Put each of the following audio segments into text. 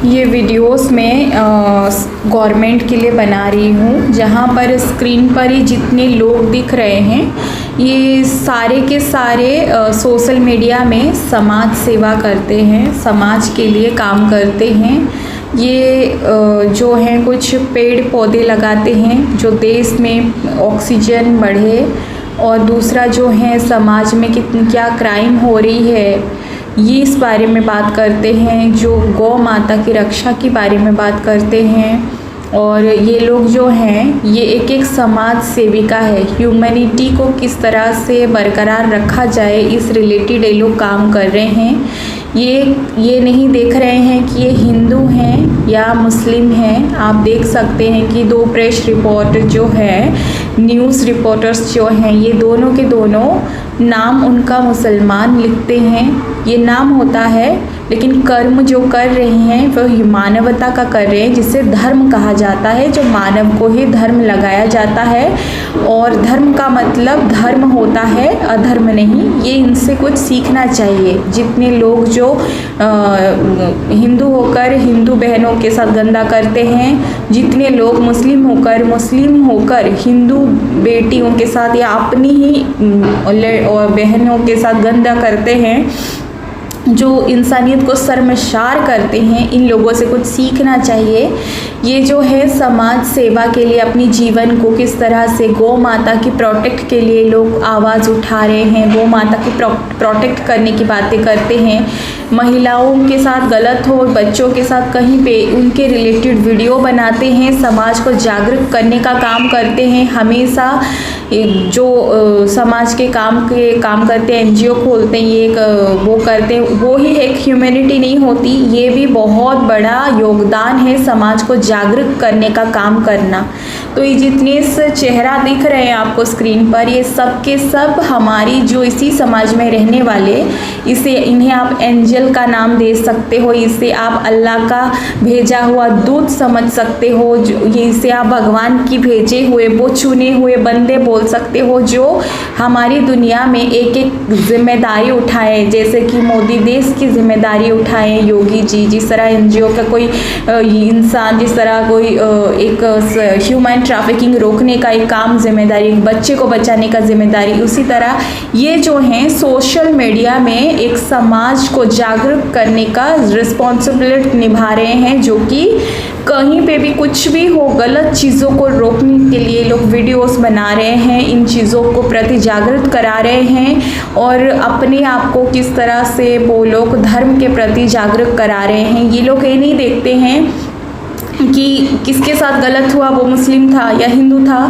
ये वीडियोस मैं गवर्नमेंट के लिए बना रही हूँ, जहाँ पर स्क्रीन पर ही जितने लोग दिख रहे हैं ये सारे के सारे सोशल मीडिया में समाज सेवा करते हैं, समाज के लिए काम करते हैं। ये जो हैं कुछ पेड़ पौधे लगाते हैं जो देश में ऑक्सीजन बढ़े, और दूसरा जो है समाज में क्या क्राइम हो रही है ये इस बारे में बात करते हैं। जो गौ माता की रक्षा के बारे में बात करते हैं। और ये लोग जो हैं ये एक समाज सेविका है। ह्यूमैनिटी को किस तरह से बरकरार रखा जाए इस रिलेटेड ये लोग काम कर रहे हैं। ये नहीं देख रहे हैं कि ये हिंदू हैं या मुस्लिम हैं। आप देख सकते हैं कि दो प्रेस रिपोर्टर जो है, न्यूज़ रिपोर्टर्स जो हैं, ये दोनों के दोनों नाम उनका मुसलमान लिखते हैं। ये नाम होता है, लेकिन कर्म जो कर रहे हैं वह मानवता का कर रहे हैं, जिसे धर्म कहा जाता है। जो मानव को ही धर्म लगाया जाता है, और धर्म का मतलब धर्म होता है, अधर्म नहीं। ये इनसे कुछ सीखना चाहिए। जितने लोग जो हिंदू होकर हिंदू बहनों के साथ गंदा करते हैं, जितने लोग मुस्लिम होकर हिंदू बेटियों के साथ या अपनी ही बहनों के साथ गंदा करते हैं, जो इंसानियत को शर्मसार करते हैं, इन लोगों से कुछ सीखना चाहिए। ये जो है समाज सेवा के लिए अपनी जीवन को किस तरह से गौ माता की प्रोटेक्ट के लिए लोग आवाज़ उठा रहे हैं, गौ माता की प्रोटेक्ट करने की बातें करते हैं। महिलाओं के साथ गलत हो, बच्चों के साथ कहीं पे उनके रिलेटेड वीडियो बनाते हैं, समाज को जागरूक करने का काम करते हैं। हमेशा जो समाज के काम करते हैं, एनजीओ खोलते हैं, ये वो करते हैं, वो ही एक ह्यूमैनिटी नहीं होती। ये भी बहुत बड़ा योगदान है समाज को जागरूक करने का काम करना। तो ये जितने चेहरा दिख रहे हैं आपको स्क्रीन पर, ये सब के सब हमारी जो इसी समाज में रहने वाले, इन्हें आप एंजल का नाम दे सकते हो, इसे आप अल्लाह का भेजा हुआ दूत समझ सकते हो, इसे आप भगवान की भेजे हुए वो चुने हुए बंदे बोल सकते हो, जो हमारी दुनिया में एक एक जिम्मेदारी उठाए। जैसे कि मोदी देश की जिम्मेदारी उठाए, योगी जी जिस तरह एनजीओ का कोई इंसान, जिस तरह कोई एक ह्यूमन ट्रैफिकिंग रोकने का एक काम जिम्मेदारी, बच्चे को बचाने का जिम्मेदारी, उसी तरह ये जो हैं सोशल मीडिया में एक समाज को जागरूक करने का रिस्पॉन्सिबिलिटी निभा रहे हैं, जो कि कहीं पे भी कुछ भी हो गलत चीज़ों को रोकने के लिए लोग वीडियोस बना रहे हैं, इन चीज़ों को प्रति जागृत करा रहे हैं, और अपने आप को किस तरह से वो लोग धर्म के प्रति जागरूक करा रहे हैं। ये लोग ये नहीं देखते हैं कि किसके साथ गलत हुआ, वो मुस्लिम था या हिंदू था।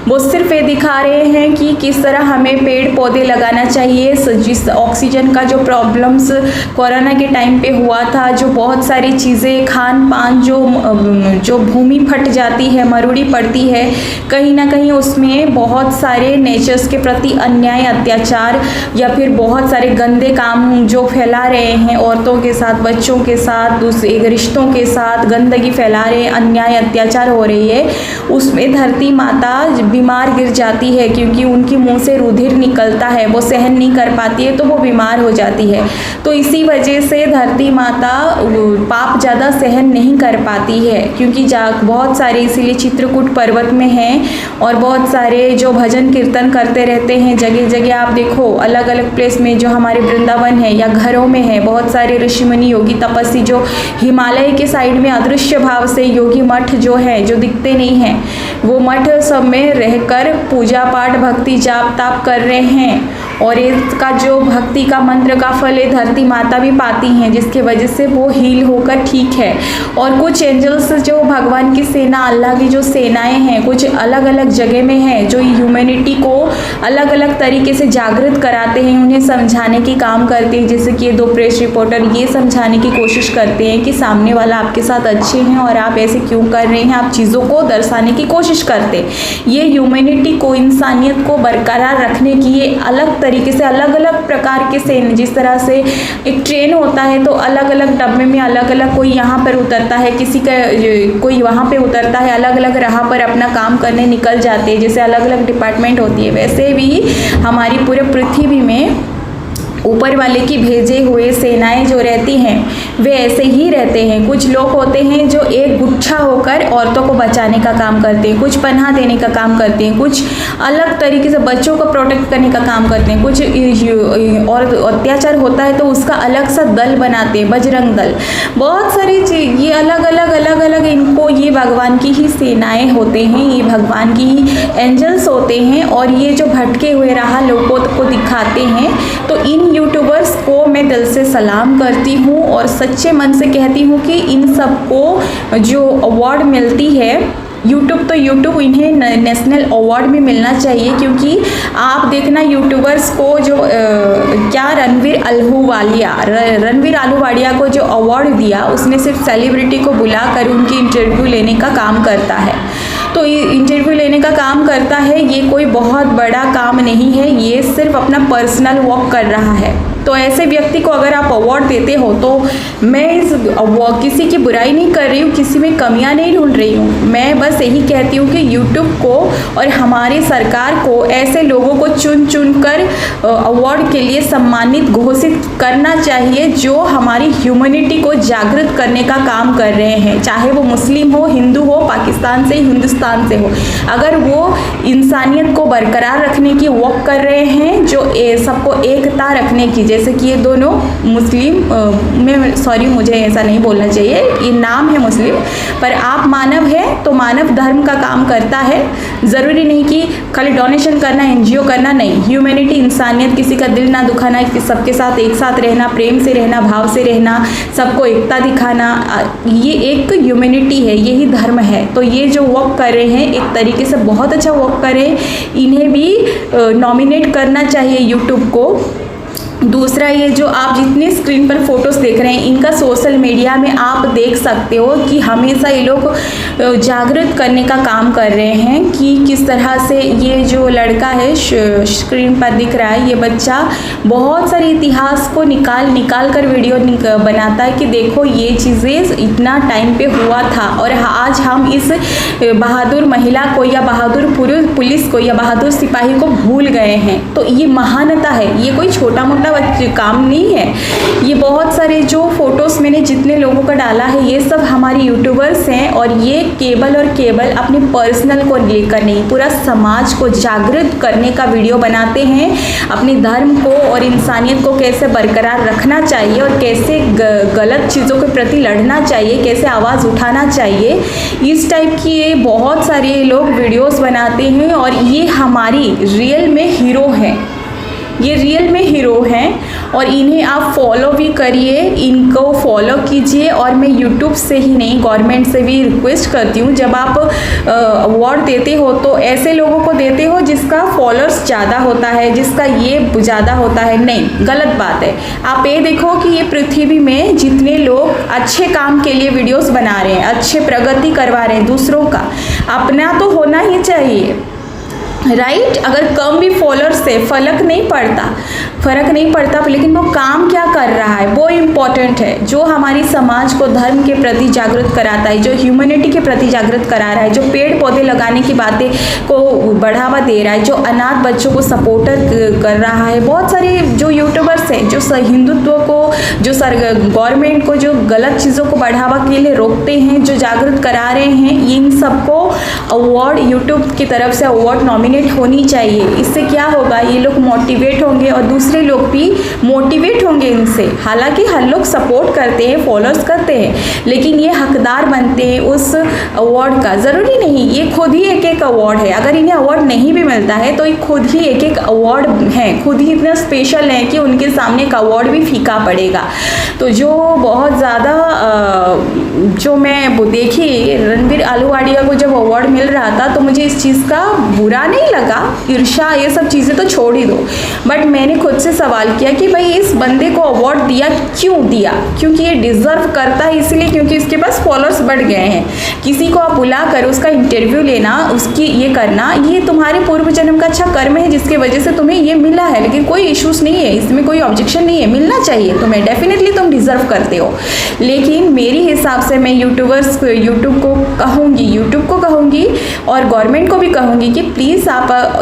वो सिर्फ ये दिखा रहे हैं कि किस तरह हमें पेड़ पौधे लगाना चाहिए। जिस ऑक्सीजन का जो प्रॉब्लम्स कोरोना के टाइम पे हुआ था, जो बहुत सारी चीज़ें खान पान जो भूमि फट जाती है, मरुड़ी पड़ती है, कहीं ना कहीं उसमें बहुत सारे नेचर्स के प्रति अन्याय, अत्याचार या फिर बहुत सारे गंदे काम जो फैला रहे हैं, औरतों के साथ, बच्चों के साथ, दूसरे रिश्तों के साथ गंदगी फैला रहे, अन्याय अत्याचार हो रही है, उसमें धरती माता बीमार गिर जाती है, क्योंकि उनके मुंह से रुधिर निकलता है, वो सहन नहीं कर पाती है, तो वो बीमार हो जाती है। तो इसी वजह से धरती माता पाप ज़्यादा सहन नहीं कर पाती है, क्योंकि बहुत सारे इसीलिए चित्रकूट पर्वत में हैं, और बहुत सारे जो भजन कीर्तन करते रहते हैं जगह जगह। आप देखो अलग अलग प्लेस में, जो हमारे वृंदावन है या घरों में है, बहुत सारे ऋषि मुनि योगी तपस्वी जो हिमालय के साइड में अदृश्य भाव से योगी मठ जो है, जो दिखते नहीं हैं, वो मठ सब में रहकर पूजा पाठ भक्ति जाप ताप कर रहे हैं, और इसका जो भक्ति का मंत्र का फल है धरती माता भी पाती हैं, जिसके वजह से वो हील होकर ठीक है। और कुछ एंजल्स जो भगवान की सेना, अल्लाह की जो सेनाएं हैं, कुछ अलग अलग जगह में हैं, जो ह्यूमैनिटी को अलग अलग तरीके से जागृत कराते हैं, उन्हें समझाने की काम करते हैं। जैसे कि ये दो प्रेस रिपोर्टर ये समझाने की कोशिश करते हैं कि सामने वाला आपके साथ अच्छे हैं और आप ऐसे क्यों कर रहे हैं, आप चीज़ों को दर्शाने की कोशिश करते हैं। ये ह्यूमैनिटी को, इंसानियत को बरकरार रखने की ये अलग तरीके से, अलग अलग प्रकार के सेना, जिस तरह से एक ट्रेन होता है तो अलग अलग डब्बे में अलग अलग, कोई यहाँ पर उतरता है, किसी का कोई वहाँ पे उतरता है, अलग अलग राह पर अपना काम करने निकल जाते हैं, जैसे अलग अलग डिपार्टमेंट होती है, वैसे भी हमारी पूरे पृथ्वी में ऊपर वाले की भेजे हुए सेनाएं जो रहती हैं वे ऐसे ही रहते हैं। कुछ लोग होते हैं जो एक गुच्छा होकर औरतों को बचाने का काम करते हैं, कुछ पनाह देने का काम करते हैं, कुछ अलग तरीके से बच्चों को प्रोटेक्ट करने का काम करते हैं, कुछ और अत्याचार होता है तो उसका अलग सा दल बनाते हैं, बजरंग दल, बहुत सारी चीज, ये अलग अलग इनको, ये भगवान की ही सेनाएं होते हैं, ये भगवान की ही एंजल्स होते हैं और ये जो भटके हुए राह लोगों को दिखाते हैं। तो इन यूट्यूबर्स को मैं दिल से सलाम करती हूँ और सच्चे मन से कहती हूँ कि इन सबको जो अवार्ड मिलती है यूट्यूब इन्हें नेशनल अवार्ड भी मिलना चाहिए, क्योंकि आप देखना यूट्यूबर्स को जो क्या रणवीर अहलूवालिया को जो अवार्ड दिया, उसने सिर्फ सेलिब्रिटी को बुलाकर उनकी इंटरव्यू लेने का काम करता है। तो इंटरव्यू लेने का काम करता है, ये कोई बहुत बड़ा काम नहीं है, ये सिर्फ अपना पर्सनल वर्क कर रहा है। तो ऐसे व्यक्ति को अगर आप अवार्ड देते हो तो मैं किसी की बुराई नहीं कर रही हूँ, किसी में कमियां नहीं ढूंढ रही हूँ, मैं बस यही कहती हूँ कि यूट्यूब को और हमारी सरकार को ऐसे लोगों को चुन कर अवार्ड के लिए सम्मानित घोषित करना चाहिए जो हमारी ह्यूमैनिटी को जागृत करने का काम कर रहे हैं, चाहे वो मुस्लिम हो, हिंदू हो, पाकिस्तान से, हिंदुस्तान से हो। अगर वो इंसानियत को बरकरार रखने की वर्क कर रहे हैं, जो सबको एकता रखने की, जैसे कि ये दोनों मुस्लिम मुझे ऐसा नहीं बोलना चाहिए, ये नाम है मुस्लिम, पर आप मानव है तो मानव धर्म का काम करता है। ज़रूरी नहीं कि खाली डोनेशन करना, एनजीओ करना, नहीं, ह्यूमैनिटी, इंसानियत, किसी का दिल ना दुखाना, सबके साथ एक साथ रहना, प्रेम से रहना, भाव से रहना, सबको एकता दिखाना, ये एक ह्यूमैनिटी है, यही धर्म है। तो ये जो वर्क कर रहे हैं एक तरीके से बहुत अच्छा वर्क कर रहे हैं, इन्हें भी नॉमिनेट करना चाहिए यूट्यूब को। दूसरा, ये जो आप जितने स्क्रीन पर फोटोज़ देख रहे हैं, इनका सोशल मीडिया में आप देख सकते हो कि हमेशा ये लोग जागृत करने का काम कर रहे हैं कि किस तरह से ये जो लड़का है स्क्रीन पर दिख रहा है, ये बच्चा बहुत सारे इतिहास को निकाल कर वीडियो बनाता है कि देखो ये चीज़ें इतना टाइम पे हुआ था और आज हम इस बहादुर महिला को या बहादुर पुलिस को या बहादुर सिपाही को भूल गए हैं। तो ये महानता है, ये कोई छोटा मोटा काम नहीं है। ये बहुत सारे जो फोटोज़ मैंने जितने लोगों का डाला है, ये सब हमारे यूट्यूबर्स हैं और ये केवल अपने पर्सनल को लेकर नहीं, पूरा समाज को जागृत करने का वीडियो बनाते हैं, अपने धर्म को और इंसानियत को कैसे बरकरार रखना चाहिए और कैसे गलत चीज़ों के प्रति लड़ना चाहिए, कैसे आवाज़ उठाना चाहिए, इस टाइप की ये बहुत सारे लोग वीडियोस बनाते हैं और ये हमारी रियल में हीरो हैं, ये रियल में हीरो हैं और इन्हें आप फॉलो भी करिए, इनको फॉलो कीजिए। और मैं यूट्यूब से ही नहीं, गवर्नमेंट से भी रिक्वेस्ट करती हूँ, जब आप अवार्ड देते हो तो ऐसे लोगों को देते हो जिसका फॉलोअर्स ज़्यादा होता है, जिसका ये ज़्यादा होता है, नहीं, गलत बात है। आप ये देखो कि ये पृथ्वी में जितने लोग अच्छे काम के लिए वीडियोस बना रहे हैं, अच्छे प्रगति करवा रहे हैं दूसरों का, अपना तो होना ही चाहिए, राइट। अगर कम भी फॉलोअर्स से फर्क नहीं पड़ता, लेकिन वो काम क्या कर रहा है वो इम्पोर्टेंट है, जो हमारी समाज को धर्म के प्रति जागृत कराता है, जो ह्यूमैनिटी के प्रति जागृत करा रहा है, जो पेड़ पौधे लगाने की बातें को बढ़ावा दे रहा है, जो अनाथ बच्चों को सपोर्टर कर रहा है। बहुत सारे जो यूट्यूबर्स हैं जो हिंदुत्व को, जो गवर्नमेंट को जो गलत चीज़ों को बढ़ावा के लिए रोकते हैं, जो जागृत करा रहे हैं, इन सबको अवार्ड यूट्यूब की तरफ से अवार्ड नॉमिनेट होनी चाहिए। इससे क्या होगा, ये लोग मोटिवेट होंगे और दूसरे लोग भी मोटिवेट होंगे इनसे। हालांकि हर लोग सपोर्ट करते हैं, फॉलोअर्स करते हैं, लेकिन ये हकदार बनते हैं उस अवार्ड का। ज़रूरी नहीं ये खुद ही एक अवार्ड है, अगर इन्हें अवार्ड नहीं भी मिलता है तो ये खुद ही एक अवार्ड है, खुद ही इतना स्पेशल है कि उनके सामने एक अवार्ड भी फीका पड़ेगा। तो जो बहुत ज़्यादा जो मैं देखी रणवीर अहलूवालिया को जब अवार्ड मिल रहा था तो मुझे इस चीज़ का बुरा नहीं लगा, ईर्ष्या ये सब चीज़ें तो छोड़ ही दो, बट मैंने खुद से सवाल किया कि भाई इस बंदे को अवार्ड दिया क्यों दिया, क्योंकि ये डिज़र्व करता है इसलिए, क्योंकि इसके उसके पास फॉलोअर्स बढ़ गए हैं। किसी को आप बुला कर उसका इंटरव्यू लेना, उसकी ये करना, ये तुम्हारे पूर्व जन्म का अच्छा कर्म है जिसकी वजह से तुम्हें ये मिला है। लेकिन कोई इश्यूज नहीं है, इसमें कोई ऑब्जेक्शन नहीं है, मिलना चाहिए तुम्हें, डेफिनेटली तुम डिजर्व करते हो। लेकिन मेरे हिसाब से मैं यूट्यूब को कहूँगी और गवर्नमेंट को भी कहूँगी कि प्लीज़ आप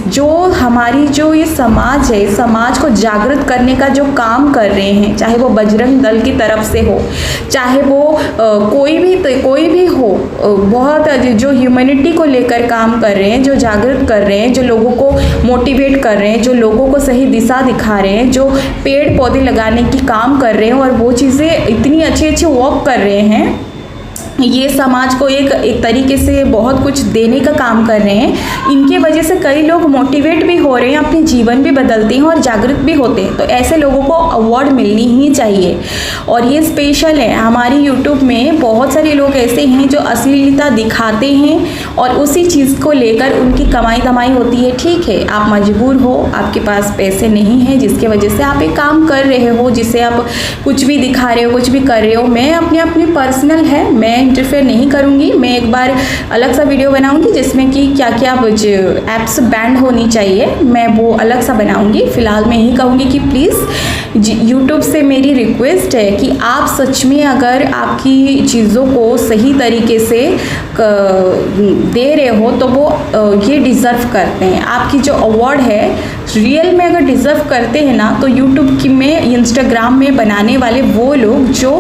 जो हमारी जो ये समाज है, समाज को जागृत करने का जो काम कर रहे हैं, चाहे वो बजरंग दल की तरफ से हो, चाहे वो कोई भी हो, बहुत जो ह्यूमैनिटी को लेकर काम कर रहे हैं, जो जागृत कर रहे हैं, जो लोगों को मोटिवेट कर रहे हैं, जो लोगों को सही दिशा दिखा रहे हैं, जो पेड़ पौधे लगाने की काम कर रहे हैं और वो चीज़ें इतनी अच्छी वर्क कर रहे हैं, ये समाज को एक तरीके से बहुत कुछ देने का काम कर रहे हैं। इनके वजह से कई लोग मोटिवेट भी हो रहे हैं, अपने जीवन भी बदलते हैं और जागृत भी होते हैं। तो ऐसे लोगों को अवार्ड मिलनी ही चाहिए और ये स्पेशल है। हमारी यूट्यूब में बहुत सारे लोग ऐसे हैं जो अश्लीलता दिखाते हैं और उसी चीज़ को लेकर उनकी कमाई धमाई होती है। ठीक है, आप मजबूर हो, आपके पास पैसे नहीं हैं जिसके वजह से आप एक काम कर रहे हो, जिससे आप कुछ भी दिखा रहे हो, कुछ भी कर रहे हो। मैं अपनी पर्सनल है, मैं इंटरफेयर नहीं करूंगी। मैं एक बार अलग सा वीडियो बनाऊंगी जिसमें कि क्या क्या ऐप्स बैंड होनी चाहिए, मैं वो अलग सा बनाऊंगी। फिलहाल मैं यही कहूँगी कि प्लीज़ यूट्यूब से मेरी रिक्वेस्ट है कि आप सच में अगर आपकी चीज़ों को सही तरीके से दे रहे हो तो वो ये डिज़र्व करते हैं। आपकी जो अवार्ड है रियल में अगर डिज़र्व करते हैं ना, तो यूट्यूब में, इंस्टाग्राम में बनाने वाले वो लोग जो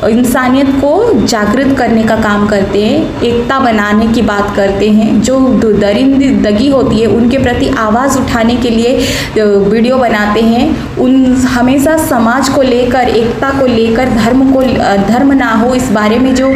इंसानियत को जागृत करने का काम करते हैं, एकता बनाने की बात करते हैं, जो दरिंदगी होती है उनके प्रति आवाज़ उठाने के लिए वीडियो बनाते हैं, उन हमेशा समाज को लेकर, एकता को लेकर, धर्म ना हो इस बारे में जो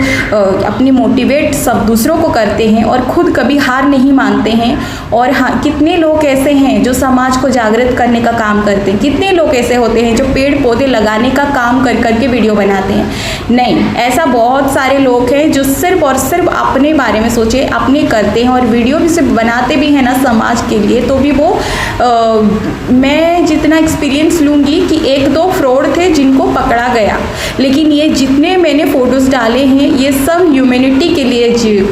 अपनी मोटिवेट सब दूसरों को करते हैं और खुद कभी हार नहीं मानते हैं। और हाँ, कितने लोग ऐसे हैं जो समाज को जागृत करने का काम करते हैं, कितने लोग ऐसे होते हैं जो पेड़ पौधे लगाने का काम कर करके वीडियो बनाते हैं। नहीं, ऐसा बहुत सारे लोग हैं जो सिर्फ और सिर्फ अपने बारे में सोचे, अपने करते हैं और वीडियो भी सिर्फ बनाते भी हैं ना समाज के लिए, तो भी वो मैं जितना एक्सपीरियंस लूँगी कि 1-2 फ्रॉड थे जिनको पकड़ा गया, लेकिन ये जितने मैंने फ़ोटोज़ डाले हैं ये सब ह्यूमैनिटी के लिए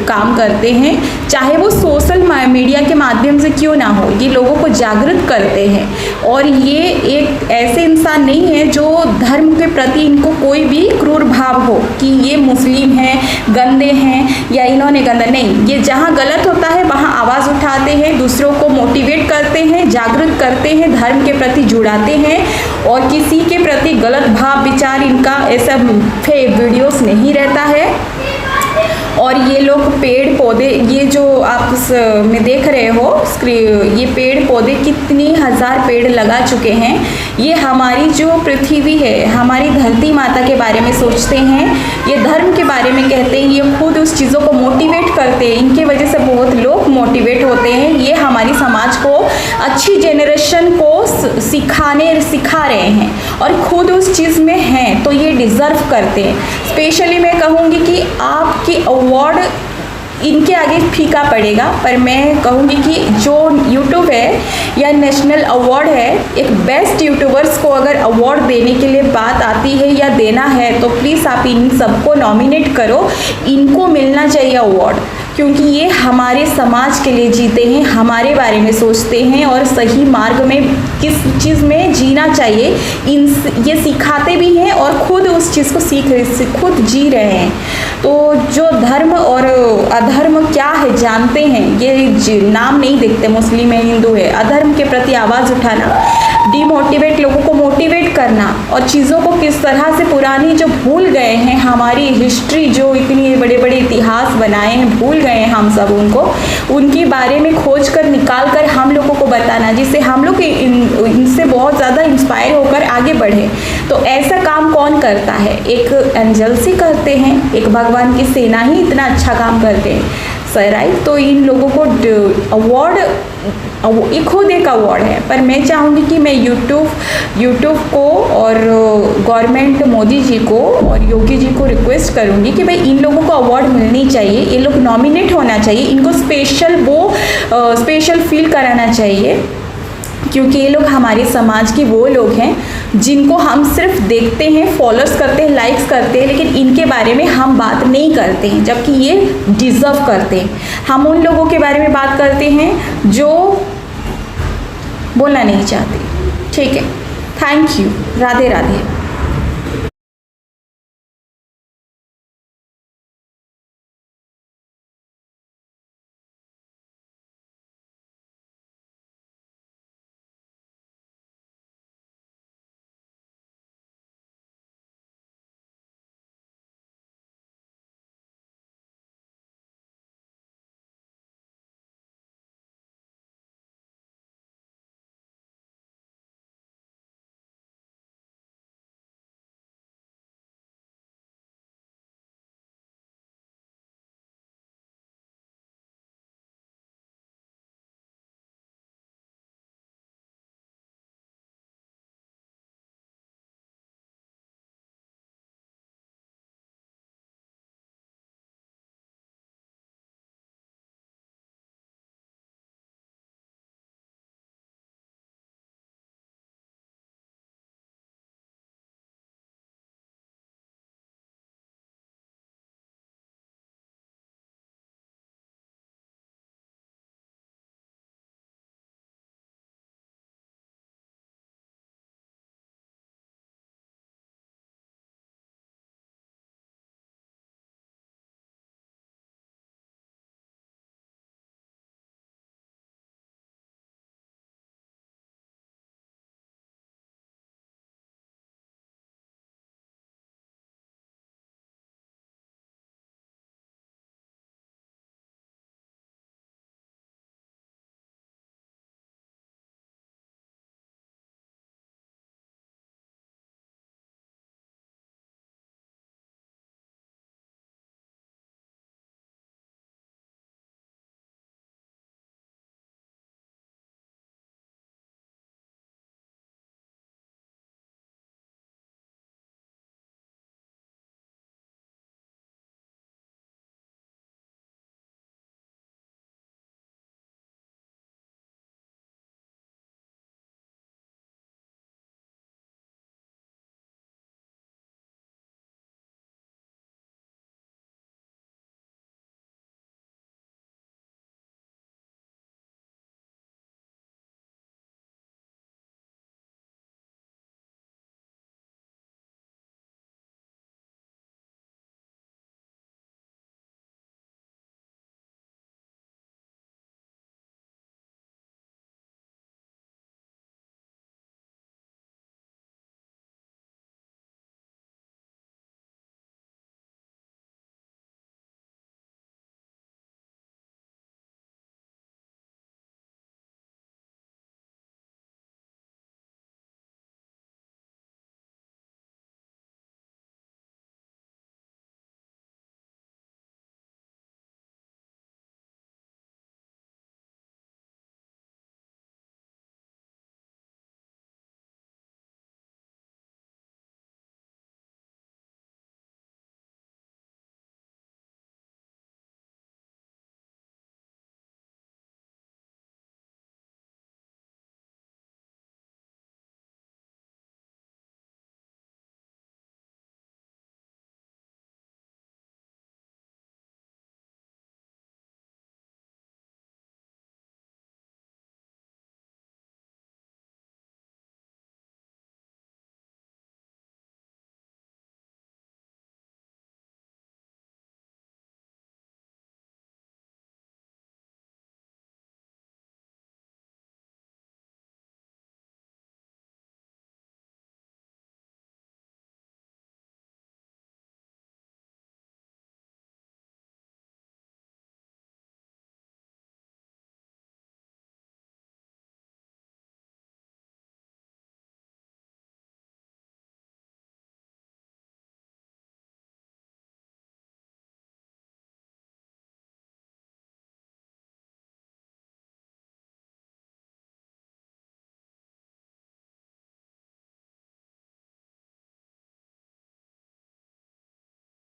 काम करते हैं, चाहे वो सोशल मीडिया के माध्यम से क्यों ना हो, ये लोगों को जागृत करते हैं। और ये एक ऐसे इंसान नहीं है जो धर्म के प्रति इनको कोई भी क्रूर भाव हो कि ये मुस्लिम हैं, गंदे हैं या इन्होंने गंदा, नहीं, ये जहाँ गलत होता है वहाँ आवाज़ उठाते हैं, दूसरों को मोटिवेट करते हैं, जागृत करते हैं, धर्म के प्रति जुड़ाते हैं और किसी के प्रति गलत भाव विचार इनका ऐसा वीडियोस नहीं रहता है। और ये लोग पेड़ पौधे, ये जो आप में देख रहे हो ये पेड़ पौधे कितनी हजार पेड़ लगा चुके हैं। ये हमारी जो पृथ्वी है, हमारी धरती माता के बारे में सोचते हैं, ये धर्म के बारे में कहते हैं, ये खुद उस चीज़ों को मोटिवेट करते हैं, इनके वजह से बहुत लोग मोटिवेट होते हैं। ये हमारी समाज को, अच्छी जेनरेशन को सिखा रहे हैं और खुद उस चीज़ में हैं, तो ये डिज़र्व करते हैं। स्पेशली मैं कहूँगी कि आपकी अवार्ड इनके आगे फीका पड़ेगा, पर मैं कहूँगी कि जो यूट्यूब है या नेशनल अवार्ड है, एक बेस्ट यूट्यूबर्स को अगर अवार्ड देने के लिए बात आती है या देना है तो प्लीज़ आप इन सबको नॉमिनेट करो, इनको मिलना चाहिए अवार्ड, क्योंकि ये हमारे समाज के लिए जीते हैं, हमारे बारे में सोचते हैं और सही मार्ग में किस चीज़ में जीना चाहिए ये सिखाते भी हैं और खुद उस चीज़ को खुद जी रहे हैं। तो जो धर्म और अधर्म क्या है जानते हैं, ये नाम नहीं देखते, मुस्लिम है, हिंदू है, अधर्म के प्रति आवाज़ उठाना, डिमोटिवेट लोगों को मोटिवेट करना और चीज़ों को किस तरह से पुरानी जो भूल गए हैं, हमारी हिस्ट्री जो इतनी बड़े बड़े इतिहास बनाए हैं, भूल गए हैं हम सब उनको, उनके बारे में खोज कर निकाल कर हम लोगों को बताना, जिससे हम लोग इनसे बहुत ज़्यादा इंस्पायर होकर आगे बढ़े। तो ऐसा काम कौन करता है? एक एंजल्स ही करते हैं, एक भगवान की सेना ही इतना अच्छा काम करते हैं सर, राइट। तो इन लोगों को अवार्ड ये खुद एक अवार्ड है, पर मैं चाहूँगी कि मैं यूट्यूब को और गवर्नमेंट मोदी जी को और योगी जी को रिक्वेस्ट करूँगी कि भाई इन लोगों को अवार्ड मिलनी चाहिए, ये लोग नॉमिनेट होना चाहिए, इनको स्पेशल फील कराना चाहिए, क्योंकि ये लोग हमारे समाज के वो लोग हैं जिनको हम सिर्फ देखते हैं, फॉलोअर्स करते हैं, लाइक्स करते हैं, लेकिन इनके बारे में हम बात नहीं करते हैं, जबकि ये डिज़र्व करते हैं। हम उन लोगों के बारे में बात करते हैं जो बोलना नहीं चाहते। ठीक है, थैंक यू, राधे राधे।